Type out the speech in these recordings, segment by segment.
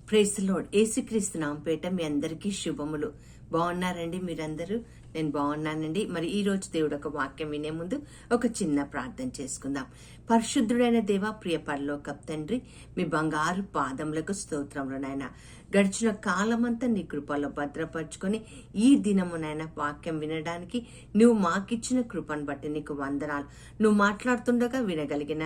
Praise the lord. యేసుక్రీస్తు నామముపేట మీ అందరికీ శుభములు. బాగున్నారండి మీరందరూ? నేను బాగున్నానండి. మరి ఈ రోజు దేవుడు ఒక వాక్యం వినే ముందు ఒక చిన్న ప్రార్థన చేసుకుందాం. పరిశుద్ధుడైన దేవ, ప్రియ పరలోకపు తండ్రి, మీ బంగారు పాదములకు స్తోత్రములు నాయన. గడిచిన కాలమంతా నీ కృపలో భద్రపరుచుకొని ఈ దినమునైనా వాక్యం వినడానికి నువ్వు మాకిచ్చిన కృపను బట్టి నీకు వందనాలు. నువ్వు మాట్లాడుతుండగా వినగలిగిన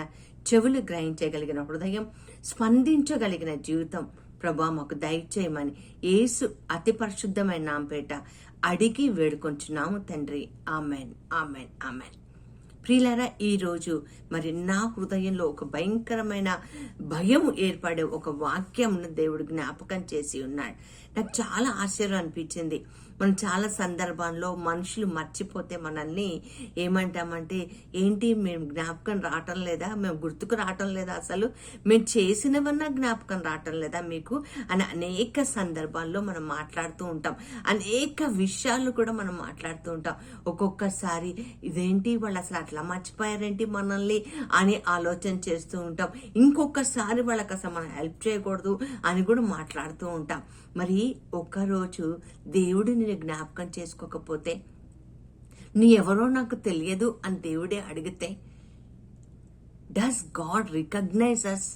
చెవులు, గ్రహించగలిగిన హృదయం, స్పందించగలిగిన జీవితం ప్రభా మాకు దయచేయమని యేసు అతి పరిశుద్ధమైన నామపేట అడిగి వేడుకొంచున్నాము తండ్రి. Amen, amen, amen. ప్రియులారా, ఈరోజు మరి నా హృదయంలో ఒక భయంకరమైన భయం ఏర్పడే ఒక వాక్యంను దేవుడు జ్ఞాపకం చేసి ఉన్నాడు. నాకు చాలా ఆశ్చర్యం అనిపించింది. మనం చాలా సందర్భాల్లో మనుషులు మర్చిపోతే మనల్ని ఏమంటామంటే, ఏంటి మేము జ్ఞాపకం రావటం లేదా, మేము గుర్తుకు రావటం లేదా, అసలు మేము చేసినవన్నా జ్ఞాపకం రావటం లేదా మీకు అని అనేక సందర్భాల్లో మనం మాట్లాడుతూ ఉంటాం. అనేక విషయాలు కూడా మనం మాట్లాడుతూ ఉంటాం. ఒక్కొక్కసారి ఇదేంటి వాళ్ళు అసలు అట్లా మర్చిపోయారేంటి మనల్ని అని ఆలోచన చేస్తూ ఉంటాం. ఇంకొకసారి వాళ్ళకి అసలు మనం హెల్ప్ చేయకూడదు అని కూడా మాట్లాడుతూ ఉంటాం. మరి ఒక్కరోజు దేవుడు నేను జ్ఞాపకం చేసుకోకపోతే, నీ ఎవరో నాకు తెలియదు అని దేవుడే అడిగితే, does God recognise us?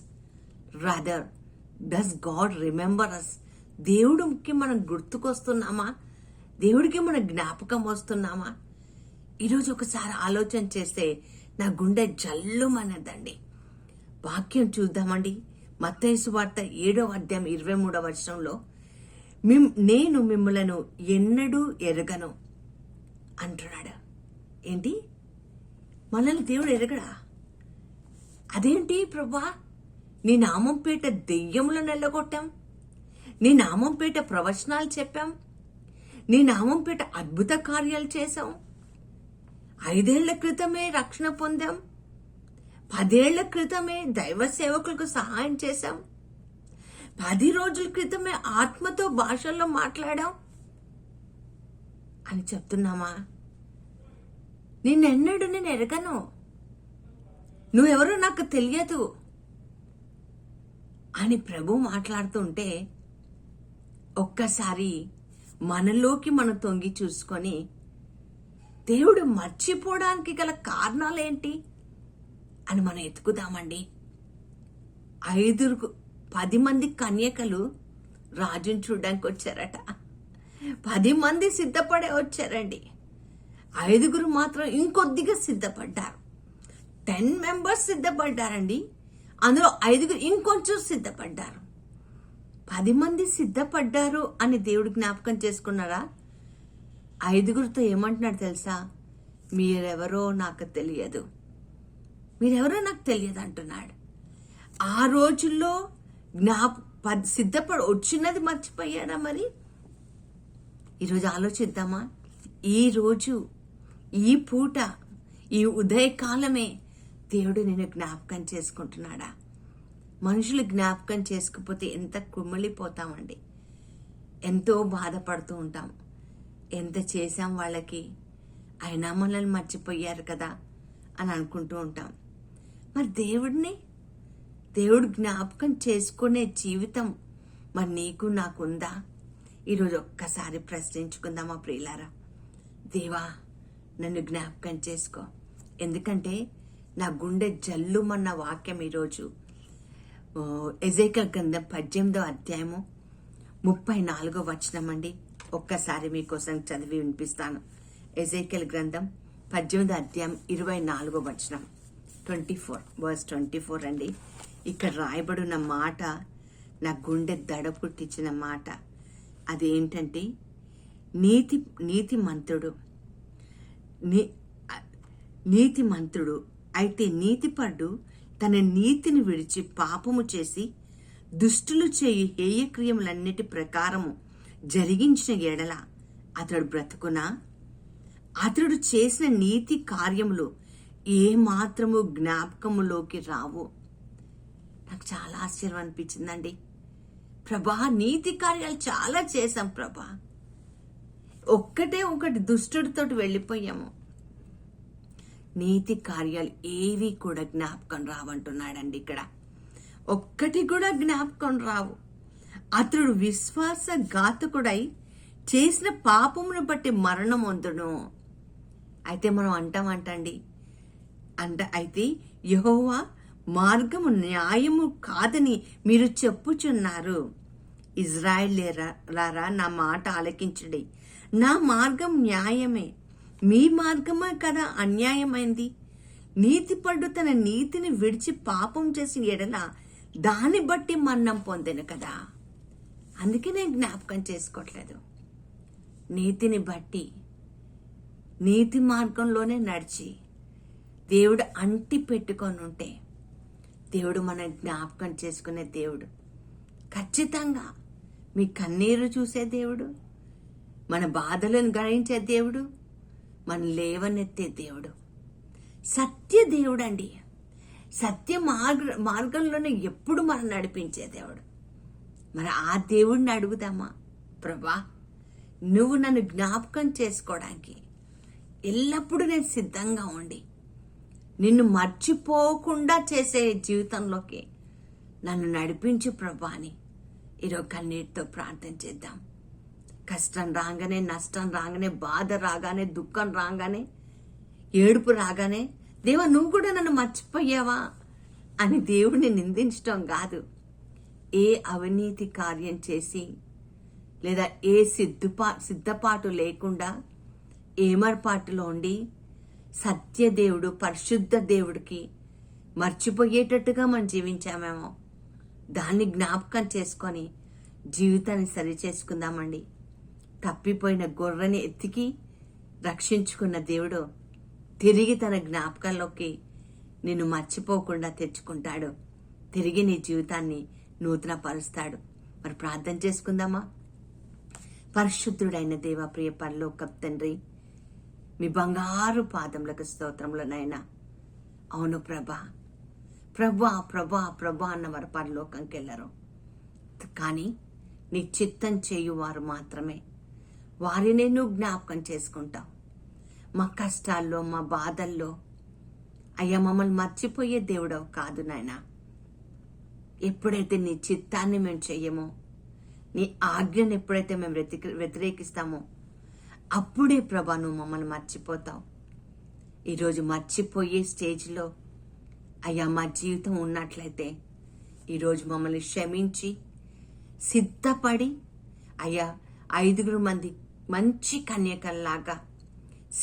Rather does God remember us? దేవుడికి మనం గుర్తుకొస్తున్నామా? దేవుడికి మన జ్ఞాపకం వస్తున్నామా? ఈరోజు ఒకసారి ఆలోచన చేస్తే నా గుండె జల్లుమన్నదండి. వాక్యం చూద్దామండి. మత్తయి సువార్త 7వ అధ్యాయం 23వ వచనంలో, నేను మిమ్మలను ఎన్నడూ ఎరగను అంటున్నాడు. ఏంటి, మనల్ని దేవుడు ఎరగడా? అదేంటి ప్రభా, నీ నామం పేట దెయ్యములను వెళ్ళగొట్టాం, నీ నామం పేట ప్రవచనాలు చెప్పాం, నీ నామం పేట అద్భుత కార్యాలు చేశాం, 5 ఏళ్ల క్రితమే రక్షణ పొందాం, 10 ఏళ్ల క్రితమే దైవ సేవకులకు సహాయం చేశాం, 10 రోజుల క్రితమే ఆత్మతో భాషల్లో మాట్లాడాం అని చెప్తున్నామా? నిన్నెన్నడూ నేను ఎరగను, నువ్వెవరో నాకు తెలియదు అని ప్రభు మాట్లాడుతుంటే, ఒక్కసారి మనలోకి మనం తొంగి చూసుకొని దేవుడు మర్చిపోవడానికి గల కారణాలేంటి అని మనం ఎత్తుకుదామండి. 10 మంది కన్యకలు రాజుని చూడడానికి వచ్చారట. 10 మంది సిద్ధపడే వచ్చారండి. 5 మాత్రం ఇంకొద్దిగా సిద్ధపడ్డారు. 10 మెంబర్స్ సిద్ధపడ్డారండి. అందులో 5 ఇంకొంచెం సిద్ధపడ్డారు. 10 మంది సిద్ధపడ్డారు అని దేవుడు జ్ఞాపకం చేసుకున్నారా? 5తో ఏమంటున్నాడు తెలుసా? మీరెవరో నాకు తెలియదు, మీరెవరో నాకు తెలియదు అంటున్నాడు. ఆ రోజుల్లో సిద్ధపడి వచ్చినది మర్చిపోయాడా? మరి ఈరోజు ఆలోచిద్దామా? ఈరోజు ఈ పూట, ఈ ఉదయకాలమే దేవుడు నేను జ్ఞాపకం చేసుకుంటున్నాడా? మనుషులు జ్ఞాపకం చేసుకుపోతే ఎంత కుమిలిపోతామండి, ఎంతో బాధపడుతూ ఉంటాం. ఎంత చేశాం వాళ్ళకి, అయినా మనల్ని మర్చిపోయారు కదా అని అనుకుంటూ ఉంటాం. మరి దేవుడు జ్ఞాపకం చేసుకునే జీవితం మరి నీకు నాకుందా? ఈరోజు ఒక్కసారి ప్రశ్నించుకుందామా ప్రియులారా? దేవా, నన్ను జ్ఞాపకం చేసుకో. ఎందుకంటే నా గుండె జల్లుమన్న వాక్యం ఈరోజు ఎజేకియెలు గ్రంథం 18వ అధ్యాయము 34వ వచనం అండి. ఒక్కసారి మీకోసం చదివి వినిపిస్తాను. ఎజేకియెలు గ్రంథం 18వ అధ్యాయం 24వ వచనం, 24 అండి. ఇక్కడ రాయబడిన మాట నా గుండె దడ పుట్టించిన మాట. అదేంటంటే, నీతిమంతుడు అయితే నీతిపరుడు తన నీతిని విడిచి పాపము చేసి దుష్టులు చేయు హేయక్రియములన్నిటి ప్రకారము జరిగించిన ఎడల అతడు బ్రతుకునా? అతడు చేసిన నీతి కార్యములు ఏ మాత్రము జ్ఞాపకములోకి రావు. నాకు చాలా ఆశ్చర్యం అనిపించిందండి. ప్రభా, నీతి కార్యాలు చాలా చేశాం ప్రభా, ఒకటి దుష్టుడితోటి వెళ్ళిపోయాము. నీతి కార్యాలు ఏవి కూడా జ్ఞాపకం రావంటున్నాడండి. ఇక్కడ ఒక్కటి కూడా జ్ఞాపకం రావు. అతడు విశ్వాసఘాతకుడై చేసిన పాపమును బట్టి మరణం పొందును. అయితే మనం అంటామంటండి అయితే యెహోవా మార్గము న్యాయము కాదని మీరు చెప్పుచున్నారు. ఇజ్రాయేలీయులారా, నా మాట ఆలకించుడి. నా మార్గం న్యాయమే, మీ మార్గమే కదా అన్యాయమైంది. నీతిపరుడు తన నీతిని విడిచి పాపం చేసిన ఎడల దాన్ని బట్టి మరణం పొందెను కదా. అందుకే నేను జ్ఞాపకం చేసుకోవట్లేదు. నీతిని బట్టి నీతి మార్గంలోనే నడిచి దేవుడు అంటి పెట్టుకొని ఉంటే దేవుడు మన జ్ఞాపకం చేసుకునే దేవుడు. ఖచ్చితంగా మీ కన్నీరు చూసే దేవుడు, మన బాధలను గ్రహించే దేవుడు, మన లేవనెత్తే దేవుడు, సత్య దేవుడు అండి. సత్య మార్గంలోనే ఎప్పుడు మనం నడిపించే దేవుడు. మరి ఆ దేవుడిని అడుగుదామా, ప్రభా నువ్వు నన్ను జ్ఞాపకం చేసుకోవడానికి ఎల్లప్పుడూ నేను సిద్ధంగా ఉండి నిన్ను మర్చిపోకుండా చేసే జీవితంలోకి నన్ను నడిపించు ప్రభా అని ఈరోజు కన్నీటితో ప్రార్థన చేద్దాం. కష్టం రాగానే, నష్టం రాగానే, బాధ రాగానే, దుఃఖం రాగానే, ఏడుపు రాగానే దేవా నువ్వు కూడా నన్ను మర్చిపోయావా అని దేవుడిని నిందించడం కాదు. ఏ అవినీతి కార్యం చేసి లేదా ఏ సిద్ధపాటు లేకుండా ఏమర్పాటులో ఉండి సత్యదేవుడు, పరిశుద్ధ దేవుడికి మర్చిపోయేటట్టుగా మనం జీవించామేమో దాన్ని జ్ఞాపకం చేసుకొని జీవితాన్ని సరి చేసుకుందామండి. తప్పిపోయిన గొర్రెని ఎత్తికి రక్షించుకున్న దేవుడు తిరిగి తన జ్ఞాపకంలోకి నిన్ను మర్చిపోకుండా తెచ్చుకుంటాడు. తిరిగి నీ జీవితాన్ని నూతన పరుస్తాడు. మరి ప్రార్థన చేసుకుందామా? పరిశుద్ధుడైన దేవ, ప్రియ పరలోకపు తండ్రి, మీ బంగారు పాదములకు స్తోత్రములనైనా. అవును ప్రభా, ప్రభా ప్రభా ప్రభా అన్న వారు పరలోకంకి వెళ్ళరు, కానీ నీ చిత్తం చేయువారు మాత్రమే వారినే నువ్వు జ్ఞాపకం చేసుకుంటావు. మా కష్టాల్లో, మా బాధల్లో అయ్యా మమ్మల్ని మర్చిపోయే దేవుడవు కాదు నాయనా. ఎప్పుడైతే నీ చిత్తాన్ని మేము చెయ్యమో, నీ ఆజ్ఞను ఎప్పుడైతే మేము వ్యతిరేకిస్తామో అప్పుడే ప్రభా నువ్వు మమ్మల్ని మర్చిపోతావు. ఈరోజు మర్చిపోయే స్టేజ్లో అయ్యా మా జీవితం ఉన్నట్లయితే ఈరోజు మమ్మల్ని క్షమించి సిద్ధపడి అయ్యా 5 మంది మంచి కన్యకల్లాగా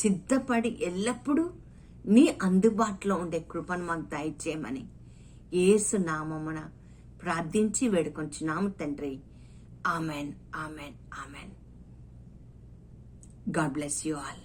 సిద్ధపడి ఎల్లప్పుడూ నీ అందుబాటులో ఉండే కృపను మాకు దయచేయమని యేసు నామమున ప్రార్థించి వేడుకొంచున్నాము తండ్రి. Amen, amen, amen. God bless you all.